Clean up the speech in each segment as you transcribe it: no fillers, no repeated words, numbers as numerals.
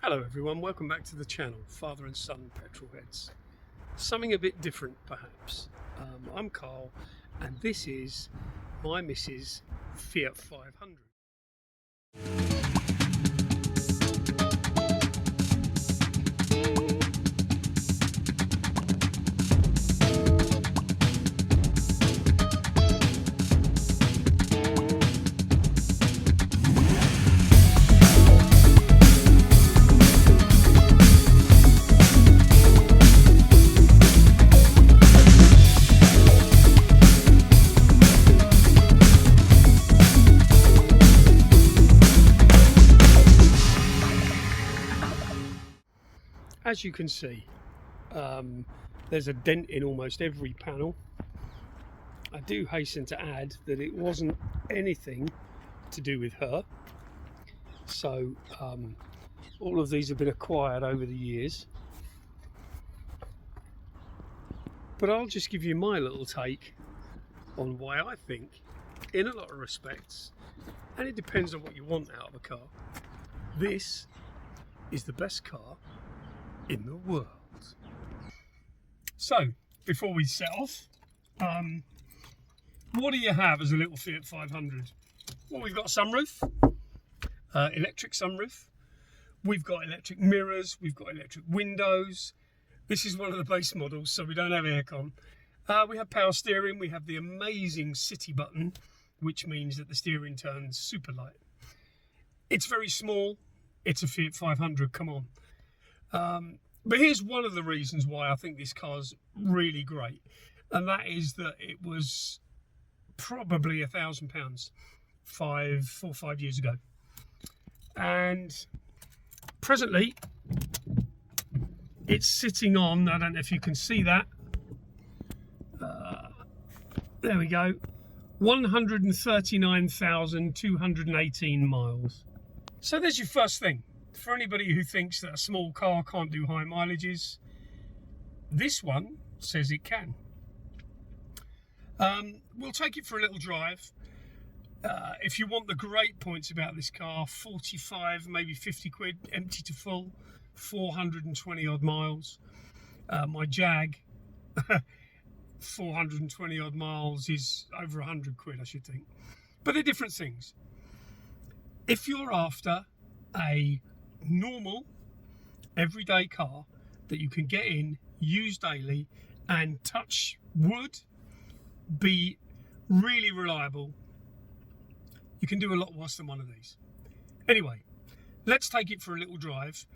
Hello everyone, welcome back to the channel, Father and Son Petrolheads. Something a bit different perhaps. I'm Carl and this is my missus' Fiat 500. As you can see, there's a dent in almost every panel. I do hasten to add that it wasn't anything to do with her. So all of these have been acquired over the years. But I'll just give you my little take on why I think, in a lot of respects, and it depends on what you want out of a car, this is the best car in the world. So, before we set off, what do you have as a little Fiat 500? Well, we've got a sunroof, electric sunroof. We've got electric mirrors. We've got electric windows. This is one of the base models, so we don't have aircon. We have power steering. We have the amazing city button, which means that the steering turns super light. It's very small. It's a Fiat 500, come on. But here's one of the reasons why I think this car's really great, and that is that it was probably £1,000 4 or 5 years ago, and presently it's sitting on, I don't know if you can see that, there we go, 139,218 miles. So there's your first thing. For anybody who thinks that a small car can't do high mileages, this one says it can. We'll take it for a little drive. If you want the great points about this car, 45, maybe 50 quid, empty to full, 420 odd miles. My Jag, 420 odd miles is over 100 quid, I should think. But they're different things. If you're after a normal everyday car that you can get in, use daily, and touch wood, be really reliable, you can do a lot worse than one of these. Anyway, let's take it for a little drive.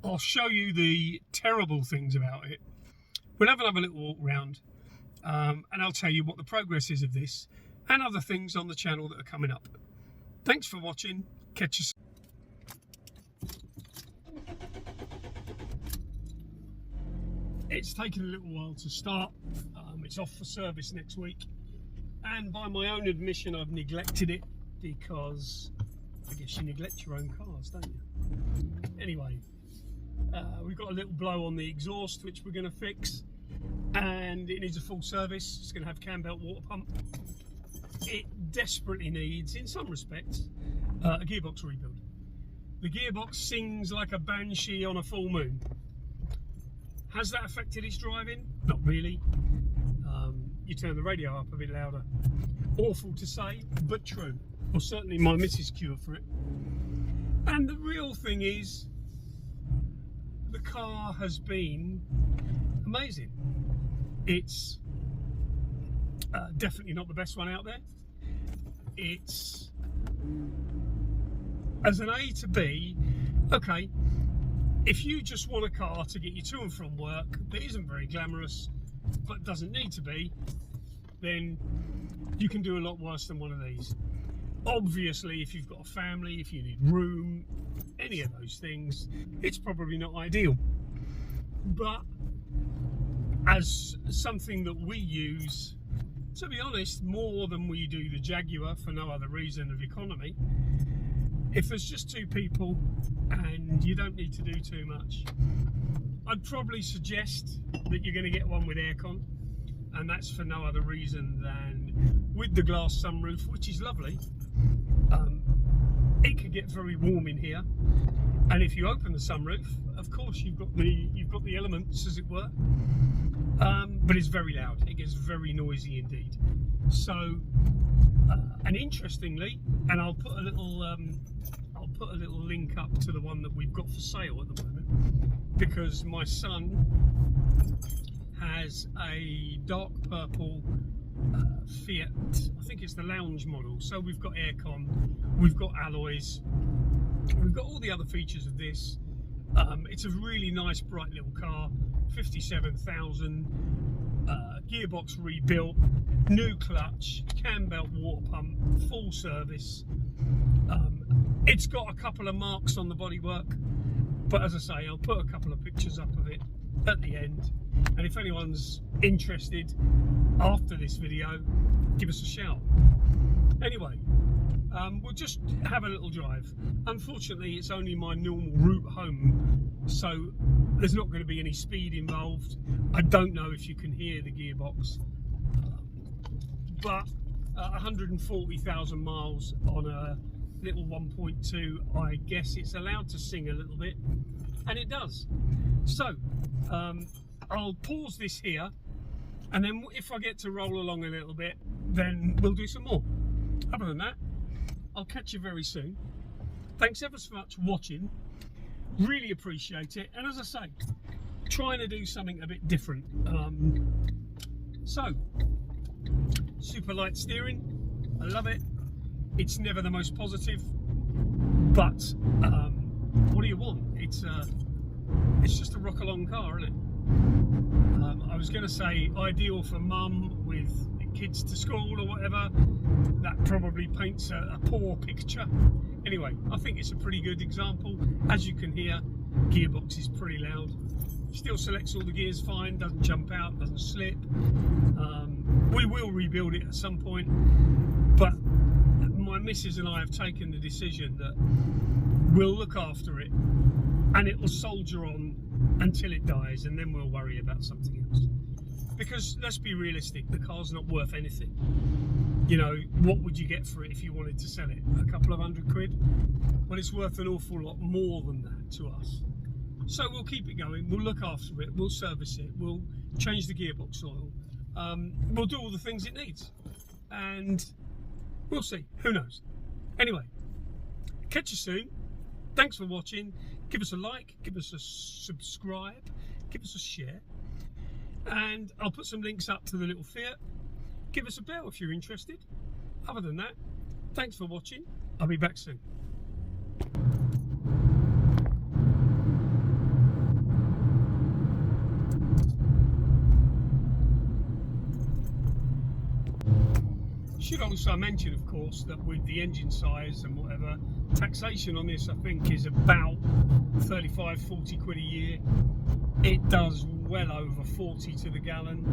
I'll show you the terrible things about it. We'll have another little walk round, and I'll tell you what the progress is of this and other things on the channel that are coming up. Thanks for watching. Catch you soon. It's taken a little while to start. It's off for service next week, and by my own admission I've neglected it, because I guess you neglect your own cars, don't you? Anyway, we've got a little blow on the exhaust which we're going to fix, and it needs a full service. It's going to have cam belt water pump. It desperately needs, in some respects, a gearbox rebuild. The gearbox sings like a banshee on a full moon. Has that affected its driving? Not really. You turn the radio up a bit louder. Awful to say, but true. Or certainly my missus' cure for it. And the real thing is, the car has been amazing. It's definitely not the best one out there. It's, as an A to B, okay, if you just want a car to get you to and from work that isn't very glamorous but doesn't need to be, then you can do a lot worse than one of these. Obviously, if you've got a family, if you need room, any of those things, it's probably not ideal. But as something that we use, to be honest, more than we do the Jaguar for no other reason of economy, if there's just two people and you don't need to do too much, I'd probably suggest that you're going to get one with aircon, and that's for no other reason than with the glass sunroof, which is lovely, it could get very warm in here, And if you open the sunroof, of course you've got the elements, as it were. But it's very loud. It gets very noisy indeed. So, and interestingly, and I'll put a little link up to the one that we've got for sale at the moment, because my son has a dark purple Fiat. I think it's the lounge model. So we've got aircon, we've got alloys, we've got all the other features of this. It's a really nice, bright little car. 57,000, gearbox rebuilt, new clutch, cam belt, water pump, full service. It's got a couple of marks on the bodywork, but as I say, I'll put a couple of pictures up of it at the end. And if anyone's interested after this video, give us a shout. Anyway, we'll just have a little drive. Unfortunately, it's only my normal route home, so there's not going to be any speed involved. I don't know if you can hear the gearbox, but 140,000 miles on a little 1.2, I guess it's allowed to sing a little bit, and it does. So I'll pause this here, and then if I get to roll along a little bit, then we'll do some more. Other than that, I'll catch you very soon. Thanks ever so much for watching. Really appreciate it. And as I say, trying to do something a bit different. So, super light steering. I love it. It's never the most positive, but what do you want? It's just a rock along car, isn't it? I was going to say ideal for mum with kids to school or whatever. That probably paints a poor picture. Anyway, I think it's a pretty good example. As you can hear, gearbox is pretty loud. Still selects all the gears fine, doesn't jump out, doesn't slip. We will rebuild it at some point, but my missus and I have taken the decision that we'll look after it and it will soldier on until it dies, and then we'll worry about something else. Because let's be realistic, the car's not worth anything. You know, what would you get for it if you wanted to sell it? A couple of £100? Well, it's worth an awful lot more than that to us. So we'll keep it going, we'll look after it, we'll service it, we'll change the gearbox oil, we'll do all the things it needs, and we'll see, who knows. Anyway, catch you soon. Thanks for watching. Give us a like, give us a subscribe, give us a share, and I'll put some links up to the little Fiat. Give us a bell if you're interested. Other than that, thanks for watching. I'll be back soon. Should also mention, of course, that with the engine size and whatever, taxation on this I think is about 35-40 quid a year. It does well over 40 to the gallon.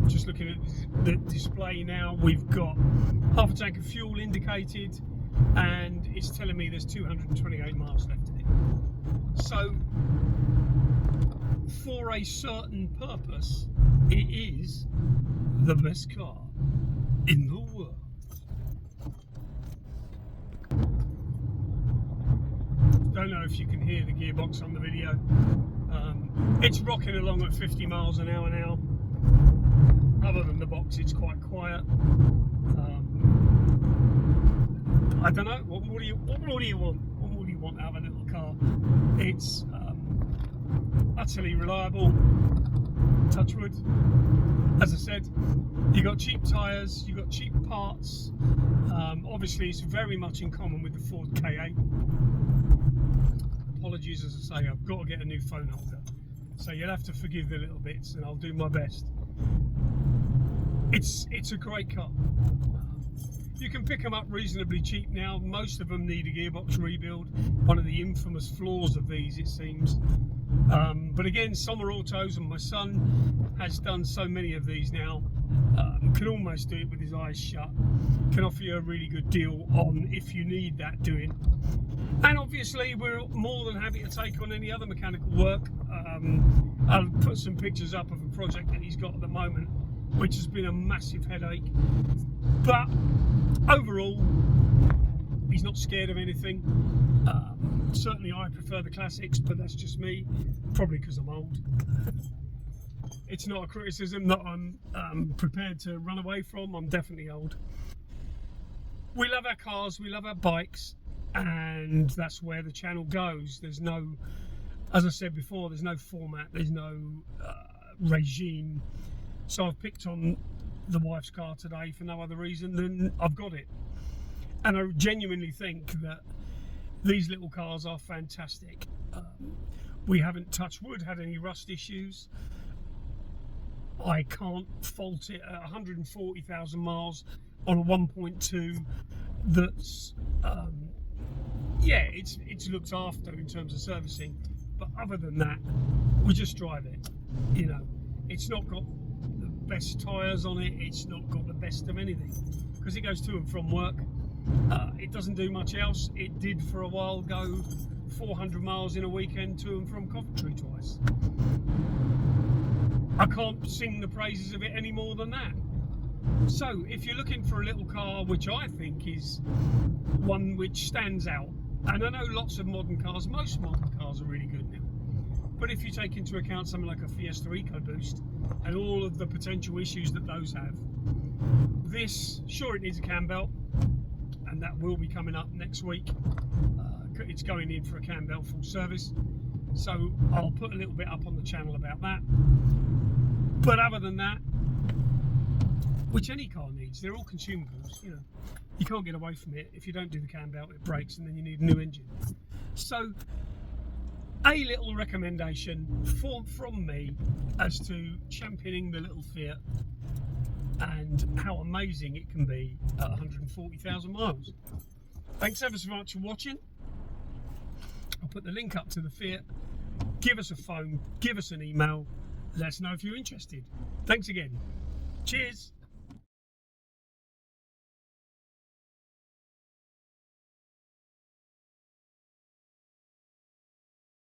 Just looking at the display now, we've got half a tank of fuel indicated, and it's telling me there's 228 miles left in it. So for a certain purpose, it is the best car in the world. Don't know if you can hear the gearbox on the video. It's rocking along at 50 miles an hour now. Other than the box, it's quite quiet. I don't know. What more do you want? What more do you want out of a little car? It's utterly reliable. Touch wood. As I said, you got cheap tyres, you got cheap parts. Obviously, it's very much in common with the Ford Ka. Apologies, as I say, I've got to get a new phone holder, so you'll have to forgive the little bits, and I'll do my best. It's a great car. You can pick them up reasonably cheap now. Most of them need a gearbox rebuild. One of the infamous flaws of these, it seems. But again, summer autos, and my son has done so many of these now, can almost do it with his eyes shut. Can offer you a really good deal on if you need that doing. And obviously we're more than happy to take on any other mechanical work. I'll put some pictures up of a project that he's got at the moment, which has been a massive headache. But overall, he's not scared of anything. Certainly I prefer the classics, but that's just me, probably because I'm old. It's not a criticism that I'm prepared to run away from. I'm definitely old. We love our cars, we love our bikes, and that's where the channel goes. There's no, as I said before, there's no format, there's no regime. So I've picked on the wife's car today for no other reason than I've got it. And I genuinely think that these little cars are fantastic. We haven't, touch wood, had any rust issues. I can't fault it at 140,000 miles on a 1.2 that's yeah, it's looked after in terms of servicing, but other than that, we just drive it. You know, it's not got the best tyres on it, it's not got the best of anything, because it goes to and from work. It doesn't do much else. It did for a while go 400 miles in a weekend to and from Coventry twice. I can't sing the praises of it any more than that. So if you're looking for a little car, which I think is one which stands out, and I know lots of modern cars, most modern cars are really good now, but if you take into account something like a Fiesta EcoBoost and all of the potential issues that those have, this, sure, it needs a cam belt, and that will be coming up next week. It's going in for a cam belt full service, so I'll put a little bit up on the channel about that. But other than that, which any car needs, they're all consumables, you know. You can't get away from it. If you don't do the cam belt, it breaks and then you need a new engine. So a little recommendation from me as to championing the little Fiat and how amazing it can be at 140,000 miles. Thanks ever so much for watching. I'll put the link up to the Fiat. Give us a phone, give us an email, let us know if you're interested. Thanks again. Cheers.